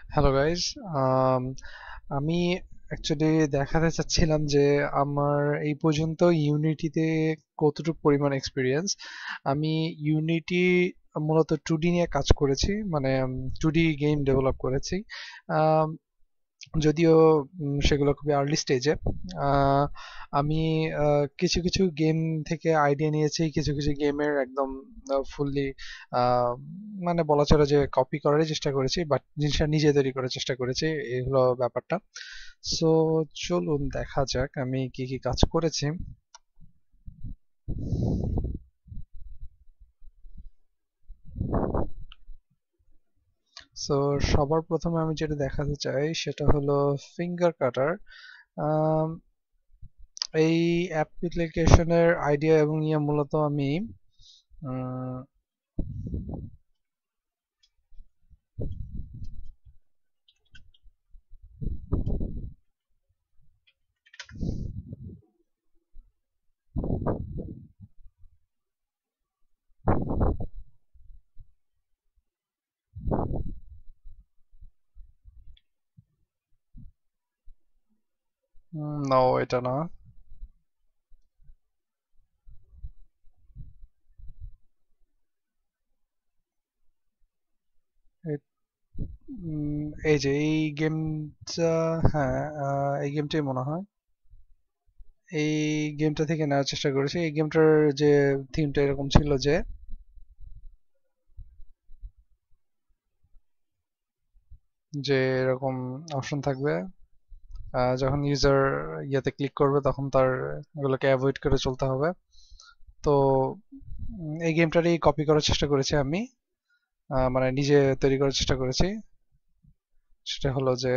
Hello guys. আম, আমি actually দেখাতে চাচ্ছিলাম যে আমার এই পর্যন্ত ইউনিটিতে কতটুকু পরিমাণ এক্সপিরিয়েন্স। আমি ইউনিটি মূলত 2D নিয়ে কাজ করেছি, মানে 2D গেম ডেভেলপ করেছি। আম, যদিও সেগুলো খুবই আর্লি স্টেজে। আমি কিছু কিছু গেম থেকে আইডিয়া নিয়েছি, কিছু কিছু গেমের একদম ফুললি মানে বলা চলে যে কপি করারই চেষ্টা করেছি, বাট জিনিসটা নিজে তৈরি করার চেষ্টা করেছি। এই হলো ব্যাপারটা। সো চলুন দেখা যাক আমি কি কি কাজ করেছি। সো সবার প্রথমে আমি যেটা দেখাতে চাই সেটা হলো ফিঙ্গার কাটার। এই অ্যাপ্লিকেশনের আইডিয়া এবং ইয়ে মূলত আমি উম, নাও এটা না। এ- এই যে এই গেমটা, হ্যাঁ, এই গেমটাই মনে হয়। এই গেমটা থেকে নেওয়ার চেষ্টা করেছি। এই গেমটার যে থিমটা এরকম ছিল যে এরকম অপশন থাকবে, যখন ইউজার ইয়াতে ক্লিক করবে তখন তার এগুলোকে অ্যাভয়েড করে চলতে হবে। তো এই গেমটারই কপি করার চেষ্টা করেছি আমি, মানে নিজে তৈরি করার চেষ্টা করেছি। সেটা হলো যে,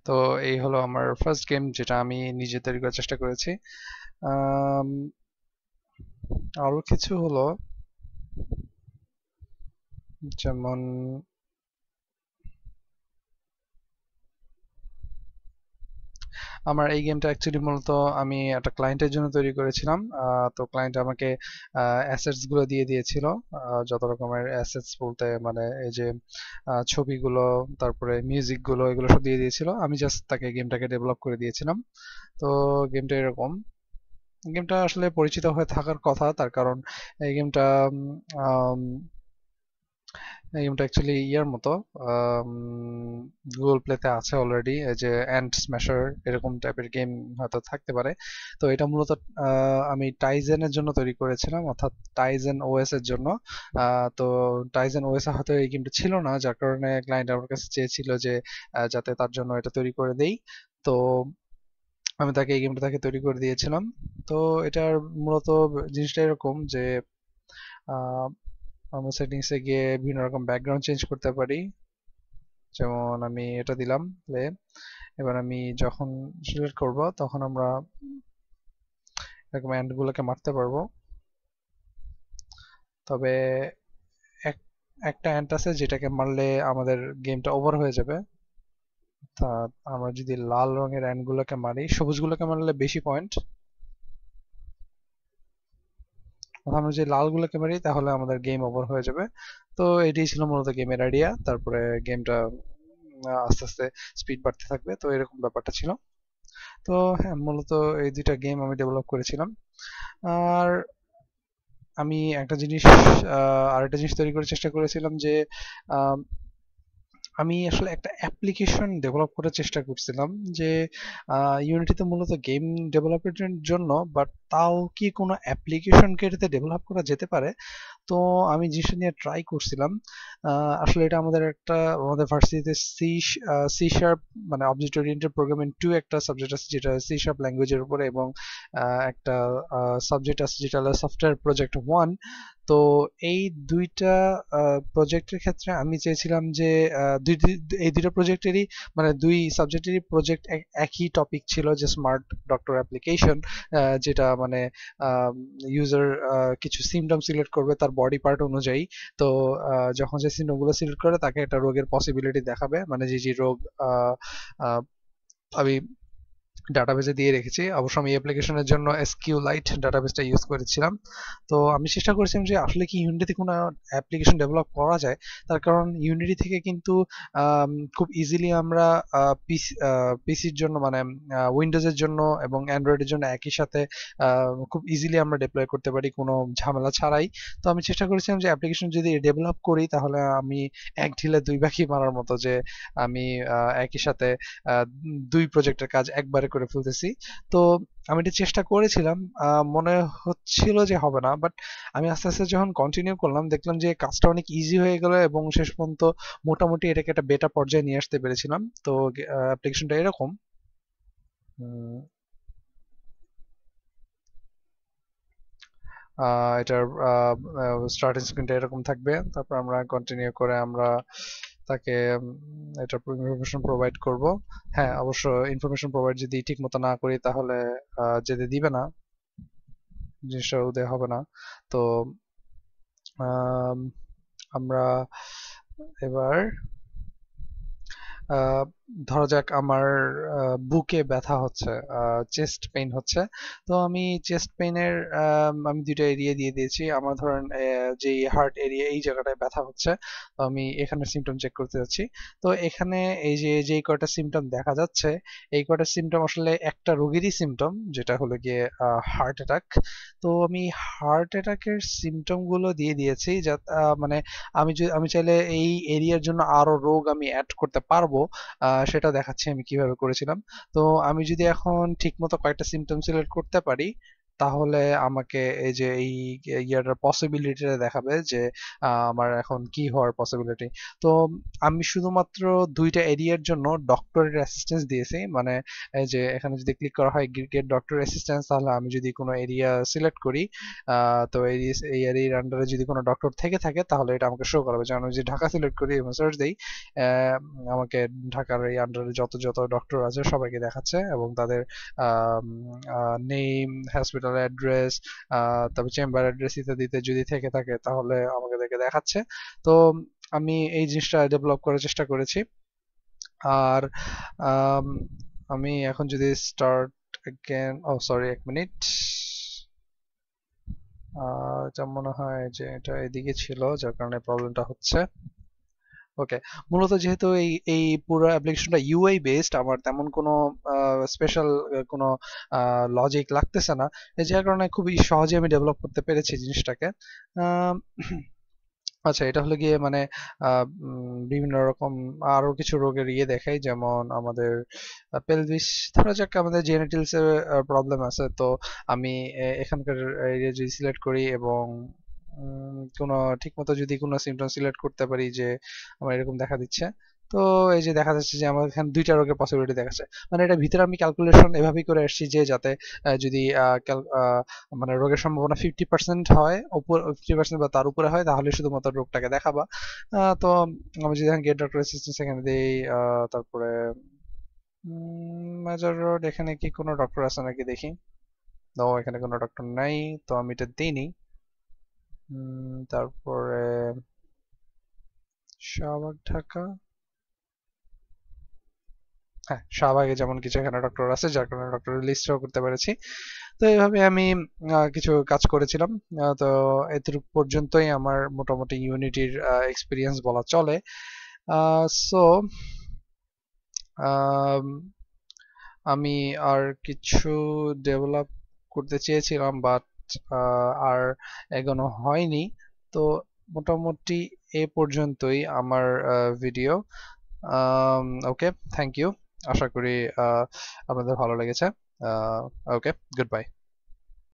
তো এই হলো আমার ফার্স্ট গেম যেটা আমি নিজে তৈরি করার চেষ্টা করেছি। আম, আরো কিছু হলো যেমন, আমার এই গেমটা অ্যাকচুয়ালি মূলত আমি একটা ক্লায়েন্টের জন্য তৈরি করেছিলাম। তো ক্লায়েন্ট আমাকে অ্যাসেটস গুলো দিয়ে দিয়েছিল। যত রকমের অ্যাসেটস বলতে মানে এই যে ছবিগুলো, তারপরে মিউজিক গুলো, এগুলো সব দিয়ে দিয়েছিল। আমি জাস্ট তাকে গেমটাকে ডেভেলপ করে দিয়েছিলাম। তো গেমটা এরকম। গেমটা আসলে পরিচিত হয়ে থাকার কথা, তার কারণ এই গেমটা এই গেমটা অ্যাকচুয়ালি ইয়ার মতো গুগল প্লেতে আছে অলরেডি। এই যে অ্যান্ড স্ম্যাশার এরকম টাইপের গেম হয়তো থাকতে পারে। তো এটা মূলত আমি টাইজেনের জন্য তৈরি করেছিলাম, অর্থাৎ টাইজেন ওএস এর জন্য। তো টাইজেন ওএস এ হয়তো এই গেমটা ছিল না, যার কারণে ক্লায়েন্ট আমার কাছে চেয়েছিল যে যাতে তার জন্য এটা তৈরি করে দেই। তো আমি তাকে এই গেমটা তাকে তৈরি করে দিয়েছিলাম। তো এটার মূলত জিনিসটা এরকম যে আহ, আমরা সেটিংসে গিয়ে বিভিন্ন রকম ব্যাকগ্রাউন্ড চেঞ্জ করতে পারি। যেমন আমি এটা দিলাম প্লে। এবার আমি যখন সিলেক্ট করব তখন আমরা এরকম এন্ড গুলোকে মারতে পারবো। তবে এক একটা এন্ড আছে যেটাকে মারলে আমাদের গেমটা ওভার হয়ে যাবে। তা আমরা যদি লাল রঙের এন্ড গুলোকে মারি, সবুজ গুলোকে মারলে বেশি পয়েন্ট। আমরা যদি লাল গুলোকে মারি তাহলে আমাদের গেম ওভার হয়ে যাবে। তো এটাই ছিল মূলত গেমের আইডিয়া। তারপরে গেমটা আস্তে আস্তে স্পিড বাড়তে থাকবে, তো এরকম ব্যাপারটা ছিল। তো হ্যাঁ, মূলত এই দুইটা গেম আমি ডেভেলপ করেছিলাম। আর আমি একটা জিনিস, আরেকটা জিনিস তৈরি করার চেষ্টা করেছিলাম যে আম, আমি আসলে একটা অ্যাপ্লিকেশন ডেভেলপ করার চেষ্টা করছিলাম যে ইউনিটিতে মূলত গেম ডেভেলপের জন্য, বাট তাও কি কোনো অ্যাপ্লিকেশনকে এটাতে ডেভেলপ করা যেতে পারে। তো আমি জিনিসটা নিয়ে ট্রাই করছিলাম। আসলে এটা আমাদের ভার্সিটিতে সি শার্প, মানে অবজেক্ট ওরিয়েন্টেড প্রোগ্রামিং 2 একটা সাবজেক্ট আছে যেটা সি শার্প ল্যাঙ্গুয়েজের উপরে, এবং একটা সাবজেক্ট আছে যেটা হলো সফটওয়্যার প্রজেক্ট 1। তো এই দুইটা প্রজেক্টের ক্ষেত্রে আমি চেয়েছিলাম যে এই দুইটা প্রজেক্টেরই মানে দুই সাবজেক্টেরই প্রজেক্ট একই টপিক ছিল, যে স্মার্ট ডক্টর অ্যাপ্লিকেশন, যেটা মানে ইউজার কিছু সিমটম সিলেক্ট করবে তার বডি পার্ট অনুযায়ী। তো যখন সে সিমটমগুলো সিলেক্ট করে তাকে একটা রোগের পসিবিলিটি দেখাবে, মানে যে যে রোগ আহ, আমি ডাটাবেসে দিয়ে রেখেছি। অবশ্য আমি অ্যাপ্লিকেশনের জন্য SQLite ডাটাবেসটা ইউজ করেছিলাম। তো আমি চেষ্টা করেছিলাম যে আসলে কি ইউনিটিতে কোনো অ্যাপ্লিকেশন ডেভেলপ করা যায়, তার কারণ ইউনিটি থেকে কিন্তু খুব ইজিলি আমরা পিসির জন্য মানে উইন্ডোজের জন্য এবং অ্যান্ড্রয়েডের জন্য একই সাথে খুব ইজিলি আমরা ডিপ্লয় করতে পারি কোনো ঝামেলা ছাড়াই। তো আমি চেষ্টা করেছিলাম যে অ্যাপ্লিকেশন যদি ডেভেলপ করি তাহলে আমি এক ঢিলে দুই পাখি মারার মতো, যে আমি একই সাথে দুই প্রজেক্টের কাজ একবারে করে ফেলতেছি। তো আমি এটা চেষ্টা করেছিলাম, মনে হচ্ছিল যে হবে না, বাট আমি আস্তে আস্তে যখন কন্টিনিউ করলাম দেখলাম যে কাজটা অনেক ইজি হয়ে গেল এবং শেষ পর্যন্ত মোটামুটি এটাকে একটা বেটা পর্যায়ে নিয়ে আসতে পেরেছিলাম। তো অ্যাপ্লিকেশনটা এরকম। উম, এটার স্টার্টিং স্ক্রিনটা এরকম থাকবে, তারপর আমরা কন্টিনিউ করে আমরা তাকে এটার ইনফরমেশন প্রোভাইড করব। হ্যাঁ, অবশ্য ইনফরমেশন প্রোভাইড যদি ঠিক মতো না করি তাহলে যেতে দিবে না, জিনিসটা উদয় হবে না। তো আম, আমরা এবার আহ, ধরা যাক আমার বুকে ব্যথা হচ্ছে, চেস্ট পেইন হচ্ছে। তো আমি চেস্ট পেইনের আমি দুইটা এরিয়া দিয়ে দিয়েছি। আমার ধরেন যে হার্ট এরিয়া এই জায়গাটায় ব্যথা হচ্ছে, তো আমি এখানে সিমটম চেক করতে যাচ্ছি। তো এখানে এই যে যেই কয়টা সিমটম দেখা যাচ্ছে, এই কয়টা সিমটম আসলে একটা রোগেরই সিমটম, যেটা হলো গিয়ে হার্ট অ্যাটাক। তো আমি হার্ট অ্যাটাকের সিমটম গুলো দিয়ে দিয়েছি, যা মানে আমি চাইলে এই এরিয়ার জন্য আরো রোগ আমি অ্যাড করতে পারবো, সেটা দেখাচ্ছি আমি কিভাবে করেছিলাম। তো আমি যদি এখন ঠিকমতো কয়েকটা সিমটম সিলেক্ট করতে পারি তাহলে আমাকে এই যে এই ইয়াটার পসিবিলিটিটা দেখাবে যে আমার এখন কি হওয়ার পসিবিলিটি। তো আমি শুধুমাত্র দুইটা এরিয়ার জন্য ডক্টরের অ্যাসিস্ট্যান্স দিয়েছি, মানে এই যে এখানে যদি ক্লিক করা হয় গেট ডক্টর অ্যাসিস্ট্যান্স, তাহলে আমি যদি কোনো এরিয়া সিলেক্ট করি তো এই এরিয়ার আন্ডারে যদি কোনো ডক্টর থেকে থাকে তাহলে এটা আমাকে শো করাবে। যেমন আমি যদি ঢাকা সিলেক্ট করি এবং সার্চ দিই, আহ, আমাকে ঢাকার এই আন্ডারে যত যত ডক্টর আছে সবাইকে দেখাচ্ছে এবং তাদের নেম, হসপিটাল অ্যাড্রেস, তারপর চেম্বার অ্যাড্রেস ইত্যাদিতে যদি থেকে থাকে তাহলে আমাকে দেখে দেখাচ্ছে। তো আমি এই জিনিসটা ডেভেলপ করার চেষ্টা করেছি। আর আম, আমি এখন যদি স্টার্ট again, ও সরি এক মিনিট, এটা মনে হয় যে এটা এদিকে ছিল যার কারণে প্রবলেমটা হচ্ছে। ওকে, মূলত যেহেতু এই এই পুরো অ্যাপ্লিকেশনটা ইউআই বেসড, আমার তেমন কোনো স্পেশাল কোনো লজিক লাগতেছে না, এই যার কারণে খুবই সহজে আমি ডেভেলপ করতে পেরেছি জিনিসটাকে। আম, আচ্ছা, এটা হলো গিয়ে মানে বিভিন্ন রকম আরো কিছু রোগের ইয়ে দেখায়, যেমন আমাদের পেলভিস, ধরা যাক আমাদের জেনিটালস এর প্রবলেম আছে। তো আমি এখানকার এরিয়া যদি সিলেক্ট করি এবং কোনো ঠিকমতো যদি কোনো সিমটম সিলেক্ট করতে পারি যে আমার এরকম দেখা দিচ্ছে, তো এই যে দেখা যাচ্ছে যে আমার এখানে দুইটা রোগের পসিবিলিটি দেখাচ্ছে। মানে এটা ভিতরে আমি ক্যালকুলেশন এভাবেই করে আসছি যে যাতে যদি মানে রোগের সম্ভাবনা 50% হয়, উপর 50% বা তার উপরে হয় তাহলে শুধুমাত্র রোগটাকে দেখাবা। তো আমি যদি গেট ডক্টর অ্যাসিস্ট্যান্স এখানে দিই, তারপরে মেজর রোড, এখানে কি কোনো ডক্টর আছে নাকি দেখি। ও, এখানে কোনো ডক্টর নাই, তো আমি এটা দিইনি। তারপরে শাহবাগ, ঢাকা। হ্যাঁ, শাহবাগে যেমন কিছু এখানে ডক্টর আছে যার কারণে ডক্টরের লিস্টও করতে পেরেছি। তো এইভাবে আমি কিছু কাজ করেছিলাম। তো এতটুকু পর্যন্তই আমার মোটামুটি ইউনিটির এক্সপিরিয়েন্স বলা চলে। সো আমি আর কিছু ডেভেলপ করতে চেয়েছিলাম, বাট আর এগোনো হয়নি। তো মোটামুটি এ পর্যন্তই আমার ভিডিও। Okay, thank you. আশা করি আপনাদের ভালো লেগেছে। Okay, good bye.